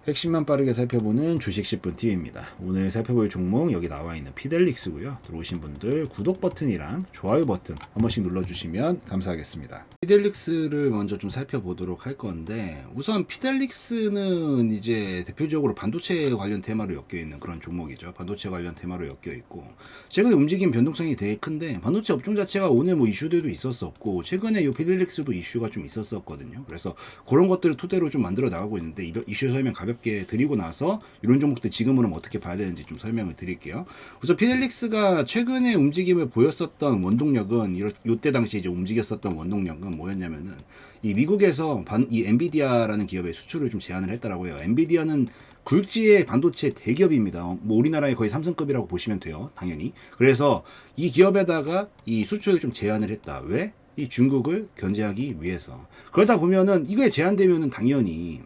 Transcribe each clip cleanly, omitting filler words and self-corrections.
핵심만 빠르게 살펴보는 주식 10분 TV입니다. 오늘 살펴볼 종목 여기 나와 있는 피델릭스고요. 들어오신 분들 구독 버튼이랑 좋아요 버튼 한 번씩 눌러주시면 감사하겠습니다. 피델릭스를 먼저 좀 살펴보도록 할 건데, 우선 피델릭스는 이제 대표적으로 반도체 관련 테마로 엮여 있는 그런 종목이죠. 반도체 관련 테마로 엮여 있고, 최근에 움직임 변동성이 되게 큰데 반도체 업종 자체가 오늘 뭐 이슈들도 있었었고, 최근에 이 피델릭스도 이슈가 좀 있었었거든요. 그래서 그런 것들을 토대로 좀 만들어 나가고 있는데, 이슈 설명 가볍게 드리고 나서 이런 종목들 지금으로는 어떻게 봐야 되는지 좀 설명을 드릴게요. 우선 피델릭스가 최근에 움직임을 보였었던 원동력은, 이때 당시 이제 움직였었던 원동력은 뭐였냐면은, 이 미국에서 이 엔비디아라는 기업의 수출을 좀 제한을 했더라고요. 엔비디아는 굴지의 반도체 대기업입니다. 뭐 우리나라의 거의 삼성급이라고 보시면 돼요, 당연히. 그래서 이 기업에다가 이 수출을 좀 제한을 했다. 왜? 이 중국을 견제하기 위해서. 그러다 보면은 이거에 제한되면은 당연히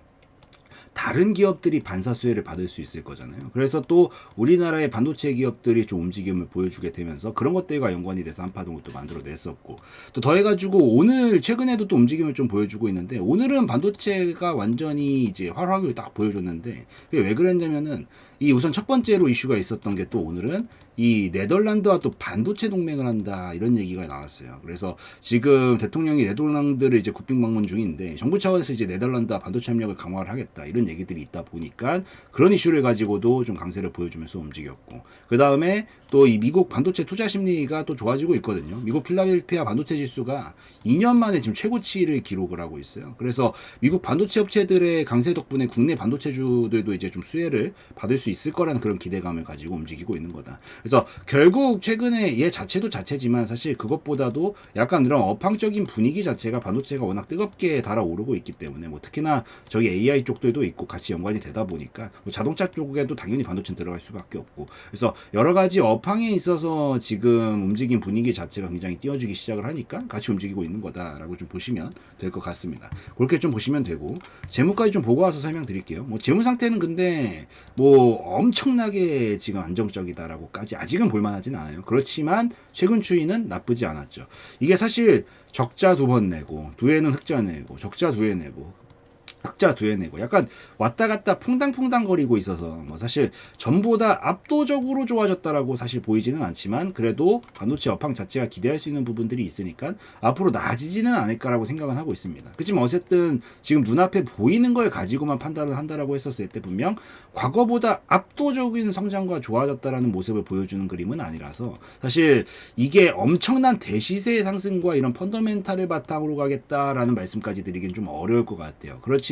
다른 기업들이 반사 수혜를 받을 수 있을 거잖아요. 그래서 또 우리나라의 반도체 기업들이 좀 움직임을 보여주게 되면서 그런 것들과 연관이 돼서 한파동을 또 만들어냈었고, 또 더해가지고 오늘 최근에도 또 움직임을 좀 보여주고 있는데, 오늘은 반도체가 완전히 이제 활황을 딱 보여줬는데, 그게 왜 그랬냐면은 이 우선 첫 번째로 이슈가 있었던 게, 또 오늘은 이 네덜란드와 또 반도체 동맹을 한다 이런 얘기가 나왔어요. 그래서 지금 대통령이 네덜란드를 이제 국빈 방문 중인데, 정부 차원에서 이제 네덜란드와 반도체 협력을 강화를 하겠다 이런 얘기들이 있다 보니까 그런 이슈를 가지고도 좀 강세를 보여주면서 움직였고, 그 다음에 또 이 미국 반도체 투자 심리가 또 좋아지고 있거든요. 미국 필라델피아 반도체 지수가 2년 만에 지금 최고치를 기록을 하고 있어요. 그래서 미국 반도체 업체들의 강세 덕분에 국내 반도체주들도 이제 좀 수혜를 받을 수 있을 거라는 그런 기대감을 가지고 움직이고 있는 거다. 그래서 결국 최근에 얘 자체도 자체지만 사실 그것보다도 약간 이런 업황적인 분위기 자체가 반도체가 워낙 뜨겁게 달아오르고 있기 때문에, 뭐 특히나 저기 AI 쪽들도 있고 같이 연관이 되다 보니까 뭐 자동차 쪽에도 당연히 반도체는 들어갈 수밖에 없고, 그래서 여러 가지 업황에 있어서 지금 움직임 분위기 자체가 굉장히 띄워주기 시작을 하니까 같이 움직이고 있는 거다라고 좀 보시면 될 것 같습니다. 그렇게 좀 보시면 되고, 재무까지 좀 보고 와서 설명드릴게요. 뭐 재무 상태는 근데 뭐 엄청나게 지금 안정적이다라고까지 아직은 볼만하진 않아요. 그렇지만 최근 추이는 나쁘지 않았죠. 이게 사실 적자 2번 내고, 두해는 흑자 내고, 적자 2회 내고, 흑자 2회 내고, 약간 왔다 갔다 퐁당퐁당 거리고 있어서 뭐 사실 전보다 압도적으로 좋아졌다라고 사실 보이지는 않지만, 그래도 반도체 업황 자체가 기대할 수 있는 부분들이 있으니까 앞으로 나아지지는 않을까라고 생각은 하고 있습니다. 그렇지만 어쨌든 지금 눈앞에 보이는 걸 가지고만 판단을 한다라고 했었을 때 분명 과거보다 압도적인 성장과 좋아졌다라는 모습을 보여주는 그림은 아니라서, 사실 이게 엄청난 대시세 상승과 이런 펀더멘탈을 바탕으로 가겠다라는 말씀까지 드리긴 좀 어려울 것 같아요. 그렇지만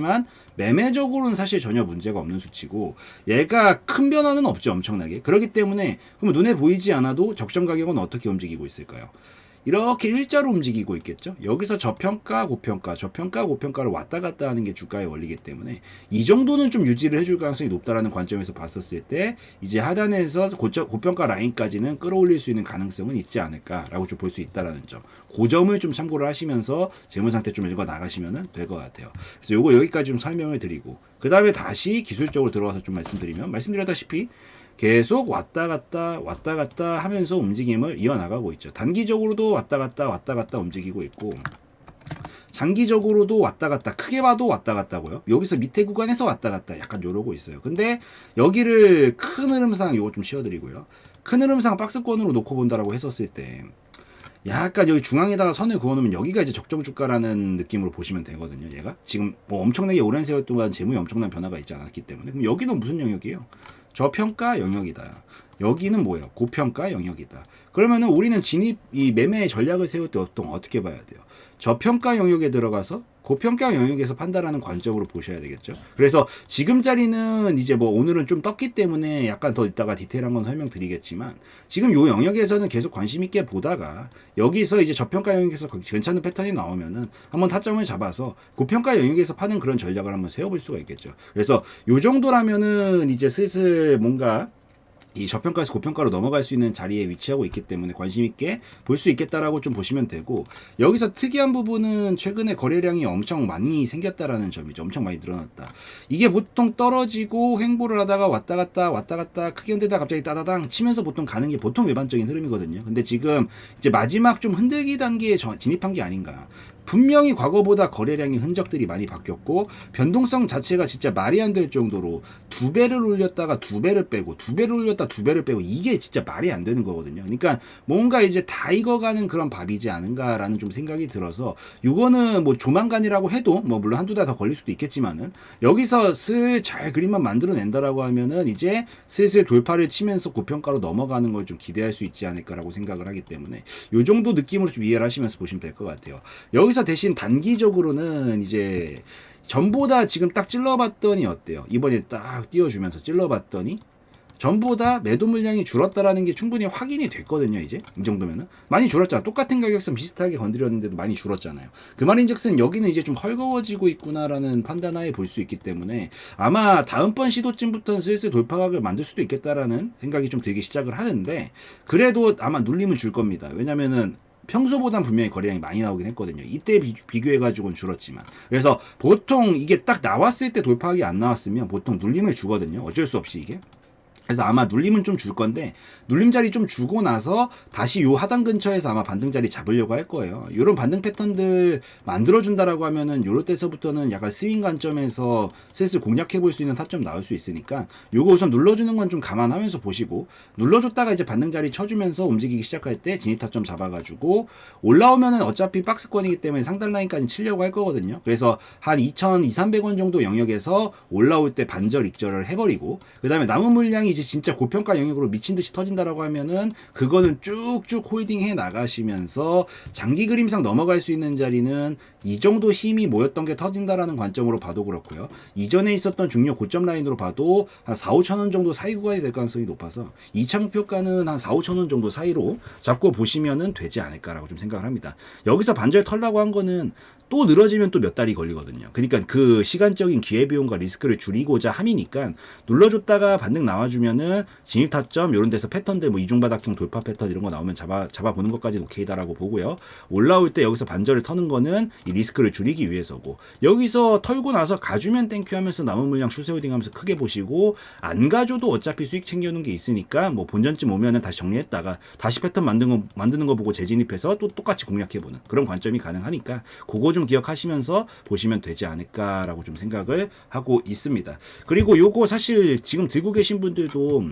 매매적으로는 사실 전혀 문제가 없는 수치고, 얘가 큰 변화는 없죠, 엄청나게. 그렇기 때문에 그럼 눈에 보이지 않아도 적정 가격은 어떻게 움직이고 있을까요? 이렇게 일자로 움직이고 있겠죠. 여기서 저평가 고평가 저평가 고평가를 왔다 갔다 하는 게 주가의 원리이기 때문에, 이 정도는 좀 유지를 해줄 가능성이 높다라는 관점에서 봤었을 때 이제 하단에서 고평가 라인까지는 끌어올릴 수 있는 가능성은 있지 않을까라고 좀 볼 수 있다라는 점, 그 점을 좀 참고를 하시면서 재무 상태 좀 읽어 나가시면 될 것 같아요. 그래서 요거 여기까지 좀 설명을 드리고, 그 다음에 다시 기술적으로 들어가서 좀 말씀드렸다시피 계속 왔다 갔다 하면서 움직임을 이어나가고 있죠. 단기적으로도 왔다 갔다 움직이고 있고, 장기적으로도 왔다 갔다, 크게 봐도 왔다 갔다고요. 여기서 밑에 구간에서 왔다 갔다 약간 요러고 있어요. 근데 여기를 큰 흐름상 요거 좀 씌워드리고요. 큰 흐름상 박스권으로 놓고 본다라고 했었을 때, 약간 여기 중앙에다가 선을 그어놓으면 여기가 이제 적정 주가라는 느낌으로 보시면 되거든요. 얘가 지금 뭐 엄청나게 오랜 세월 동안 재무에 엄청난 변화가 있지 않았기 때문에, 그럼 여기는 무슨 영역이에요? 저평가 영역이다. 여기는 뭐예요? 고평가 영역이다. 그러면은 우리는 이 매매 전략을 세울 때 어떻게 봐야 돼요? 저평가 영역에 들어가서 고평가 영역에서 판단하는 관점으로 보셔야 되겠죠. 그래서 지금 자리는 이제 뭐 오늘은 좀 떴기 때문에 약간 더 이따가 디테일한 건 설명드리겠지만, 지금 요 영역에서는 계속 관심 있게 보다가 여기서 이제 저평가 영역에서 괜찮은 패턴이 나오면은 한번 타점을 잡아서 고평가 영역에서 파는 그런 전략을 한번 세워볼 수가 있겠죠. 그래서 요 정도라면은 이제 슬슬 뭔가 이 저평가에서 고평가로 넘어갈 수 있는 자리에 위치하고 있기 때문에 관심 있게 볼 수 있겠다라고 좀 보시면 되고, 여기서 특이한 부분은 최근에 거래량이 엄청 많이 생겼다라는 점이죠. 엄청 많이 늘어났다. 이게 보통 떨어지고 횡보를 하다가 왔다 갔다 크게 흔들다 갑자기 따다당 치면서 보통 가는 게 보통 일반적인 흐름이거든요. 근데 지금 이제 마지막 좀 흔들기 단계에 진입한 게 아닌가. 분명히 과거보다 거래량의 흔적들이 많이 바뀌었고 변동성 자체가 진짜 말이 안 될 정도로 2배를 올렸다가 2배를 빼고 2배를 올렸다 2배를 빼고 이게 진짜 말이 안 되는 거거든요. 그러니까 뭔가 이제 다 익어가는 그런 밥이지 않은가라는 좀 생각이 들어서 요거는 뭐 조만간이라고 해도 뭐 물론 한두 달 더 걸릴 수도 있겠지만은 여기서 슬 잘 그림만 만들어낸다라고 하면은 이제 슬슬 돌파를 치면서 고평가로 넘어가는 걸 좀 기대할 수 있지 않을까라고 생각을 하기 때문에 요 정도 느낌으로 좀 이해를 하시면서 보시면 될 것 같아요. 여기서 대신 단기적으로는 이제 전보다 지금 딱 찔러봤더니 어때요? 이번에 딱 띄워주면서 찔러봤더니 전보다 매도 물량이 줄었다라는 게 충분히 확인이 됐거든요. 이제 이 정도면은 많이 줄었잖아. 똑같은 가격선 비슷하게 건드렸는데도 많이 줄었잖아요. 그 말인즉슨 여기는 이제 좀 헐거워지고 있구나라는 판단하에 볼 수 있기 때문에 아마 다음번 시도쯤부터는 슬슬 돌파각을 만들 수도 있겠다라는 생각이 좀 들기 시작을 하는데 그래도 아마 눌림은 줄 겁니다. 왜냐면은 평소보단 분명히 거래량이 많이 나오긴 했거든요. 이때 비교해가지고는 줄었지만. 그래서 보통 이게 딱 나왔을 때 돌파하기 안 나왔으면 보통 눌림을 주거든요. 어쩔 수 없이 이게. 그래서 아마 눌림은 좀 줄 건데 눌림 자리 좀 주고 나서 다시 요 하단 근처에서 아마 반등 자리 잡으려고 할 거예요. 요런 반등 패턴들 만들어준다라고 하면은 요럴 때서부터는 약간 스윙 관점에서 슬슬 공략해 볼 수 있는 타점 나올 수 있으니까 요거 우선 눌러주는 건 좀 감안하면서 보시고 눌러줬다가 이제 반등 자리 쳐주면서 움직이기 시작할 때 진입 타점 잡아가지고 올라오면은 어차피 박스권이기 때문에 상단 라인까지 치려고 할 거거든요. 그래서 한 2,200-300원 정도 영역에서 올라올 때 반절 익절을 해버리고 그 다음에 남은 물량이 이제 진짜 고평가 영역으로 미친 듯이 터진다라고 하면은 그거는 쭉쭉 홀딩 해 나가시면서 장기 그림상 넘어갈 수 있는 자리는 이 정도 힘이 모였던 게 터진다라는 관점으로 봐도 그렇고요. 이전에 있었던 중요 고점 라인으로 봐도 한 4-5천 원 정도 사이 구간이 될 가능성이 높아서 2차 목표가는 한 4-5천 원 정도 사이로 잡고 보시면은 되지 않을까라고 좀 생각을 합니다. 여기서 반절 털라고 한 거는 또 늘어지면 또 몇 달이 걸리거든요. 그러니까 그 시간적인 기회비용과 리스크를 줄이고자 함이니까 눌러줬다가 반등 나와주면은 진입 타점 이런 데서 패턴들 뭐 이중바닥형 돌파 패턴 이런 거 나오면 잡아보는 것까지는 오케이다라고 보고요. 올라올 때 여기서 반절을 터는 거는 이 리스크를 줄이기 위해서고 여기서 털고 나서 가주면 땡큐 하면서 남은 물량 슈세 홀딩 하면서 크게 보시고 안 가줘도 어차피 수익 챙겨놓은 게 있으니까 뭐 본전쯤 오면은 다시 정리했다가 다시 패턴 만드는 거 보고 재진입해서 또 똑같이 공략해보는 그런 관점이 가능하니까 그거 좀 기억하시면서 보시면 되지 않을까라고 좀 생각을 하고 있습니다. 그리고 요거 사실 지금 들고 계신 분들도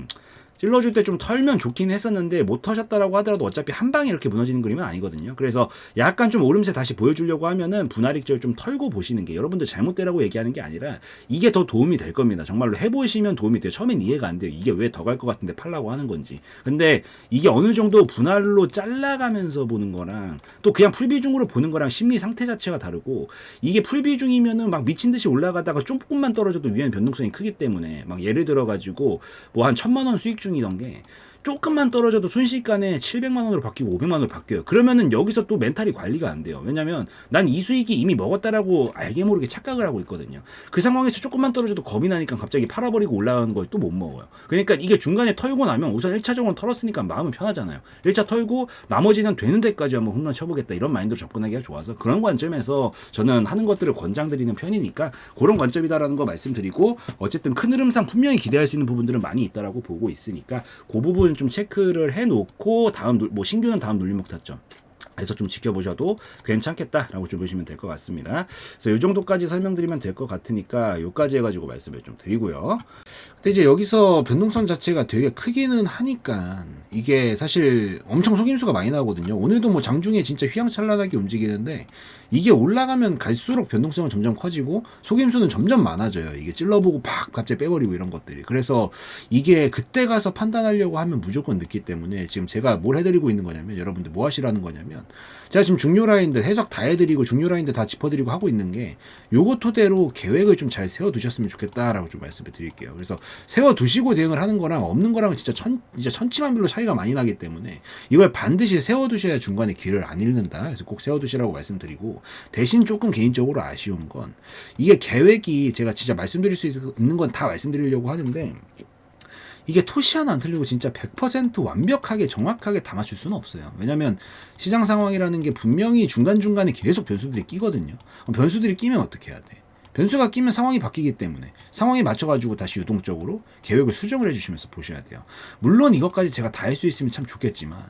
찔러줄 때 좀 털면 좋긴 했었는데 못 터셨다라고 하더라도 어차피 한 방에 이렇게 무너지는 그림은 아니거든요. 그래서 약간 좀 오름세 다시 보여주려고 하면은 분할익절 좀 털고 보시는 게 여러분들 잘못되라고 얘기하는 게 아니라 이게 더 도움이 될 겁니다. 정말로 해보시면 도움이 돼요. 처음엔 이해가 안 돼요. 이게 왜 더 갈 것 같은데 팔라고 하는 건지. 근데 이게 어느 정도 분할로 잘라가면서 보는 거랑 또 그냥 풀비중으로 보는 거랑 심리 상태 자체가 다르고 이게 풀비중이면은 막 미친 듯이 올라가다가 조금만 떨어져도 위에는 변동성이 크기 때문에 막 예를 들어가지고 뭐 한 1,000만 원 수익 중이던 게 조금만 떨어져도 순식간에 700만 원으로 바뀌고 500만 원으로 바뀌어요. 그러면은 여기서 또 멘탈이 관리가 안 돼요. 왜냐면 난 이 수익이 이미 먹었다라고 알게 모르게 착각을 하고 있거든요. 그 상황에서 조금만 떨어져도 겁이 나니까 갑자기 팔아버리고 올라가는 걸 또 못 먹어요. 그러니까 이게 중간에 털고 나면 우선 1차적으로 털었으니까 마음은 편하잖아요. 1차 털고 나머지는 되는 데까지 한번 홈런 쳐보겠다 이런 마인드로 접근하기가 좋아서 그런 관점에서 저는 하는 것들을 권장드리는 편이니까 그런 관점이다라는 거 말씀드리고 어쨌든 큰 흐름상 분명히 기대할 수 있는 부분들은 많이 있다라고 보고 있으니까 그 부분 좀 체크를 해놓고 다음 뭐 신규는 다음 눌림목 타점 해서 좀 지켜보셔도 괜찮겠다라고 좀 보시면 될 것 같습니다. 그래서 이 정도까지 설명드리면 될 것 같으니까 요까지 해가지고 말씀을 좀 드리고요. 근데 이제 여기서 변동성 자체가 되게 크기는 하니까 이게 사실 엄청 속임수가 많이 나오거든요. 오늘도 뭐 장중에 진짜 휘황찬란하게 움직이는데 이게 올라가면 갈수록 변동성은 점점 커지고 속임수는 점점 많아져요. 이게 찔러보고 팍 갑자기 빼버리고 이런 것들이. 그래서 이게 그때 가서 판단하려고 하면 무조건 늦기 때문에 지금 제가 뭘 해드리고 있는 거냐면 여러분들 뭐 하시라는 거냐면 제가 지금 중요 라인들 해석 다 해드리고 중요 라인들 다 짚어드리고 하고 있는 게 요거 토대로 계획을 좀 잘 세워두셨으면 좋겠다라고 좀 말씀을 드릴게요. 그래서 세워두시고 대응을 하는 거랑 없는 거랑 진짜 천치만별로 차이가 많이 나기 때문에 이걸 반드시 세워두셔야 중간에 길을 안 잃는다. 그래서 꼭 세워두시라고 말씀드리고 대신 조금 개인적으로 아쉬운 건 이게 계획이 제가 진짜 말씀드릴 수 있는 건 다 말씀드리려고 하는데 이게 토시 하나 안 틀리고 진짜 100% 완벽하게 정확하게 다 맞출 수는 없어요. 왜냐면 시장 상황이라는 게 분명히 중간중간에 계속 변수들이 끼거든요. 그럼 변수들이 끼면 어떻게 해야 돼? 변수가 끼면 상황이 바뀌기 때문에 상황에 맞춰가지고 다시 유동적으로 계획을 수정을 해주시면서 보셔야 돼요. 물론 이것까지 제가 다 할 수 있으면 참 좋겠지만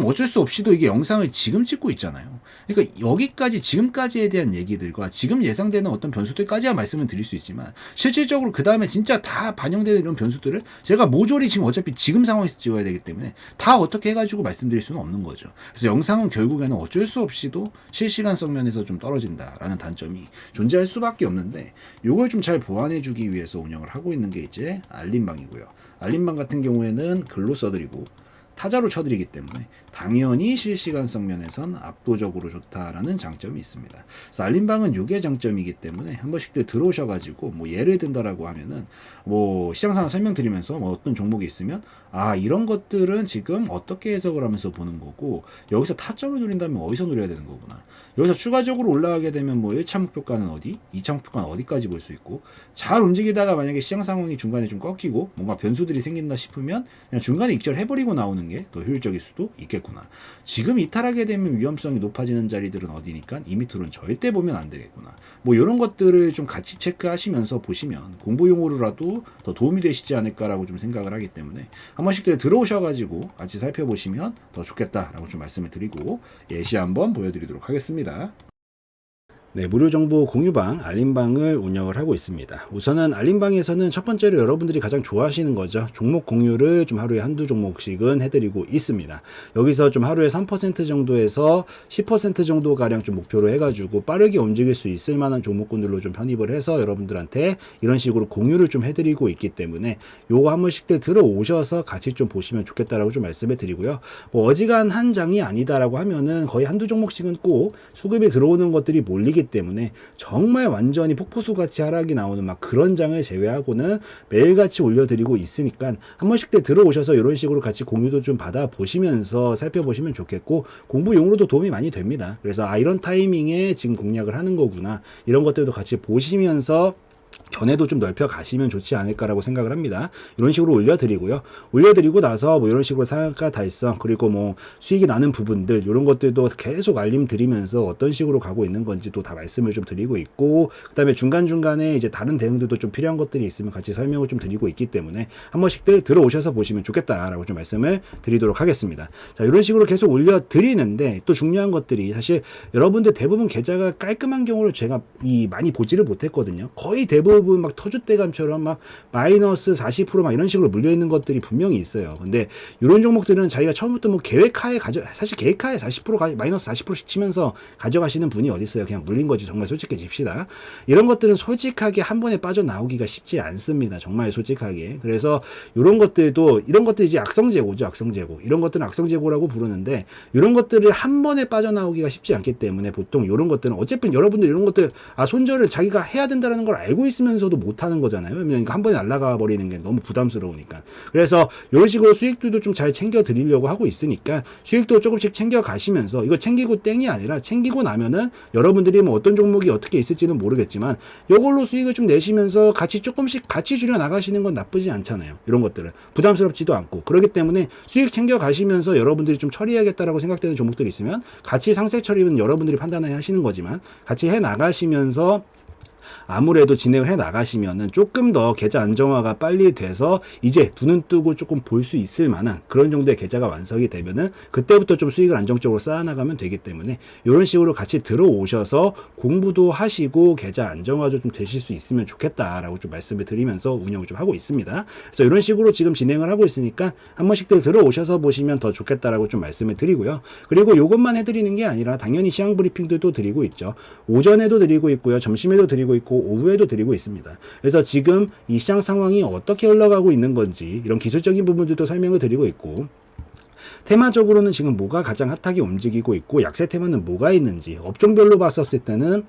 어쩔 수 없이도 이게 영상을 지금 찍고 있잖아요. 그러니까 여기까지 지금까지에 대한 얘기들과 지금 예상되는 어떤 변수들까지야 말씀을 드릴 수 있지만 실질적으로 그 다음에 진짜 다 반영되는 이런 변수들을 제가 모조리 지금 어차피 지금 상황에서 찍어야 되기 때문에 다 어떻게 해가지고 말씀드릴 수는 없는 거죠. 그래서 영상은 결국에는 어쩔 수 없이도 실시간성 면에서 좀 떨어진다라는 단점이 존재할 수밖에 없는데 요걸 좀 잘 보완해주기 위해서 운영을 하고 있는 게 이제 알림방이고요. 알림방 같은 경우에는 글로 써드리고 타자로 쳐드리기 때문에 당연히 실시간성 면에선 압도적으로 좋다라는 장점이 있습니다. 그래서 알림방은 요게 장점이기 때문에 한 번씩들 들어오셔가지고 뭐 예를 든다라고 하면은 뭐 시장 상황 설명드리면서 뭐 어떤 종목이 있으면 아 이런 것들은 지금 어떻게 해석을 하면서 보는 거고 여기서 타점을 노린다면 어디서 노려야 되는 거구나. 여기서 추가적으로 올라가게 되면 뭐 1차 목표가는 어디, 2차 목표가는 어디까지 볼 수 있고 잘 움직이다가 만약에 시장 상황이 중간에 좀 꺾이고 뭔가 변수들이 생긴다 싶으면 그냥 중간에 익절해버리고 나오는 게 더 효율적일 수도 있겠구나. 지금 이탈하게 되면 위험성이 높아지는 자리들은 어디니까 이 밑으로는 절대 보면 안 되겠구나. 뭐 이런 것들을 좀 같이 체크하시면서 보시면 공부용으로라도 더 도움이 되시지 않을까라고 좀 생각을 하기 때문에 한 번씩 들어오셔가지고 같이 살펴보시면 더 좋겠다라고 좀 말씀을 드리고 예시 한번 보여드리도록 하겠습니다. 네, 무료 정보 공유방, 알림방을 운영을 하고 있습니다. 우선은 알림방에서는 첫 번째로 여러분들이 가장 좋아하시는 거죠. 종목 공유를 좀 하루에 한두 종목씩은 해드리고 있습니다. 여기서 좀 하루에 3% 정도에서 10% 정도 가량 좀 목표로 해가지고 빠르게 움직일 수 있을 만한 종목군들로 좀 편입을 해서 여러분들한테 이런 식으로 공유를 좀 해드리고 있기 때문에 요거 한 번씩들 들어오셔서 같이 좀 보시면 좋겠다라고 좀 말씀을 드리고요. 뭐 어지간한 장이 아니다라고 하면은 거의 한두 종목씩은 꼭 수급이 들어오는 것들이 몰리기 때문에 정말 완전히 폭포수 같이 하락이 나오는 막 그런 장을 제외하고는 매일같이 올려드리고 있으니까 한 번씩 들어오셔서 이런 식으로 같이 공유도 좀 받아보시면서 살펴보시면 좋겠고 공부용으로도 도움이 많이 됩니다. 그래서 아 이런 타이밍에 지금 공략을 하는 거구나 이런 것들도 같이 보시면서 견해도 좀 넓혀 가시면 좋지 않을까라고 생각을 합니다. 이런 식으로 올려드리고요. 올려드리고 나서 뭐 이런 식으로 상한가 달성 그리고 뭐 수익이 나는 부분들 이런 것들도 계속 알림 드리면서 어떤 식으로 가고 있는 건지도 다 말씀을 좀 드리고 있고 그 다음에 중간중간에 이제 다른 대응들도 좀 필요한 것들이 있으면 같이 설명을 좀 드리고 있기 때문에 한 번씩들 들어오셔서 보시면 좋겠다라고 좀 말씀을 드리도록 하겠습니다. 자, 이런 식으로 계속 올려드리는데 또 중요한 것들이 사실 여러분들 대부분 계좌가 깔끔한 경우를 제가 많이 보지를 못했거든요. 거의 대부분 막 터줏대감처럼 막 마이너스 40%막 이런 식으로 물려있는 것들이 분명히 있어요. 근데 이런 종목들은 자기가 처음부터 뭐 계획하에 사실 계획하에 40% 마이너스 40%씩 치면서 가져가시는 분이 어디 있어요. 그냥 물린 거지. 정말 솔직해집시다. 이런 것들은 솔직하게 한 번에 빠져나오기가 쉽지 않습니다. 정말 솔직하게. 그래서 이런 것들도 이런 것들이 이제 악성재고죠. 악성재고. 이런 것들은 악성재고라고 부르는데 이런 것들을 한 번에 빠져나오기가 쉽지 않기 때문에 보통 이런 것들은 어쨌든 여러분들 이런 것들 손절을 자기가 해야 된다는 걸 알고 있으면서도 못하는 거잖아요. 그러니까 한 번에 날아가 버리는 게 너무 부담스러우니까. 그래서 이런 식으로 수익들도 좀 잘 챙겨 드리려고 하고 있으니까 수익도 조금씩 챙겨 가시면서 이거 챙기고 땡이 아니라 챙기고 나면은 여러분들이 뭐 어떤 종목이 어떻게 있을지는 모르겠지만 이걸로 수익을 좀 내시면서 같이 조금씩 같이 줄여 나가시는 건 나쁘지 않잖아요. 이런 것들은 부담스럽지도 않고 그렇기 때문에 수익 챙겨 가시면서 여러분들이 좀 처리해야겠다라고 생각되는 종목들이 있으면 같이 상세 처리는 여러분들이 판단해야 하시는 거지만 같이 해 나가시면서 아무래도 진행을 해 나가시면은 조금 더 계좌 안정화가 빨리 돼서 이제 두 눈 뜨고 조금 볼 수 있을 만한 그런 정도의 계좌가 완성이 되면은 그때부터 좀 수익을 안정적으로 쌓아나가면 되기 때문에 이런 식으로 같이 들어오셔서 공부도 하시고 계좌 안정화도 좀 되실 수 있으면 좋겠다라고 좀 말씀을 드리면서 운영을 좀 하고 있습니다. 그래서 이런 식으로 지금 진행을 하고 있으니까 한 번씩들 들어오셔서 보시면 더 좋겠다라고 좀 말씀을 드리고요. 그리고 이것만 해드리는 게 아니라 당연히 시황 브리핑들도 드리고 있죠. 오전에도 드리고 있고요. 점심에도 드리고 있고 오후에도 드리고 있습니다. 그래서 지금 이 시장 상황이 어떻게 흘러가고 있는 건지 이런 기술적인 부분들도 설명을 드리고 있고 테마적으로는 지금 뭐가 가장 핫하게 움직이고 있고 약세 테마는 뭐가 있는지 업종별로 봤었을 때는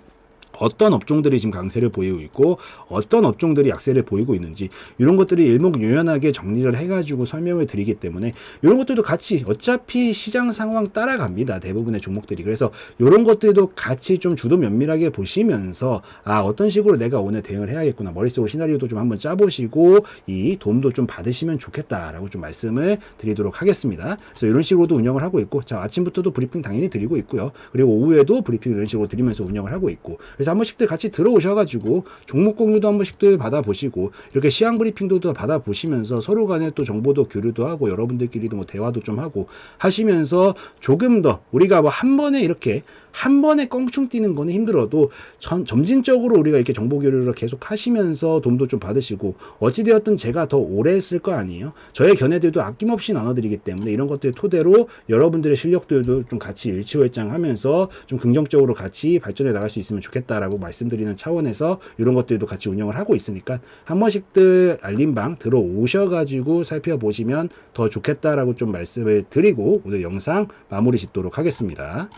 어떤 업종들이 지금 강세를 보이고 있고 어떤 업종들이 약세를 보이고 있는지 이런 것들이 일목요연하게 정리를 해가지고 설명을 드리기 때문에 이런 것들도 같이 어차피 시장 상황 따라갑니다. 대부분의 종목들이. 그래서 이런 것들도 같이 좀 주도 면밀하게 보시면서 아 어떤 식으로 내가 오늘 대응을 해야겠구나. 머릿속으로 시나리오도 좀 한번 짜보시고 이 도움도 좀 받으시면 좋겠다라고 좀 말씀을 드리도록 하겠습니다. 그래서 이런 식으로도 운영을 하고 있고 자 아침부터도 브리핑 당연히 드리고 있고요. 그리고 오후에도 브리핑 이런 식으로 드리면서 운영을 하고 있고 그래서 그래서 한 번씩들 같이 들어오셔가지고 종목 공유도 한 번씩들 받아보시고 이렇게 시황 브리핑도 받아보시면서 서로 간에 또 정보도 교류도 하고 여러분들끼리도 뭐 대화도 좀 하고 하시면서 조금 더 우리가 뭐 한 번에 이렇게 한 번에 껑충 뛰는 거는 힘들어도 점진적으로 우리가 이렇게 정보 교류를 계속 하시면서 도움도 좀 받으시고 어찌되었든 제가 더 오래 했을 거 아니에요. 저의 견해들도 아낌없이 나눠드리기 때문에 이런 것들 토대로 여러분들의 실력들도 좀 같이 일치월장하면서 좀 긍정적으로 같이 발전해 나갈 수 있으면 좋겠다라고 말씀드리는 차원에서 이런 것들도 같이 운영을 하고 있으니까 한 번씩들 알림방 들어오셔가지고 살펴보시면 더 좋겠다라고 좀 말씀을 드리고 오늘 영상 마무리 짓도록 하겠습니다.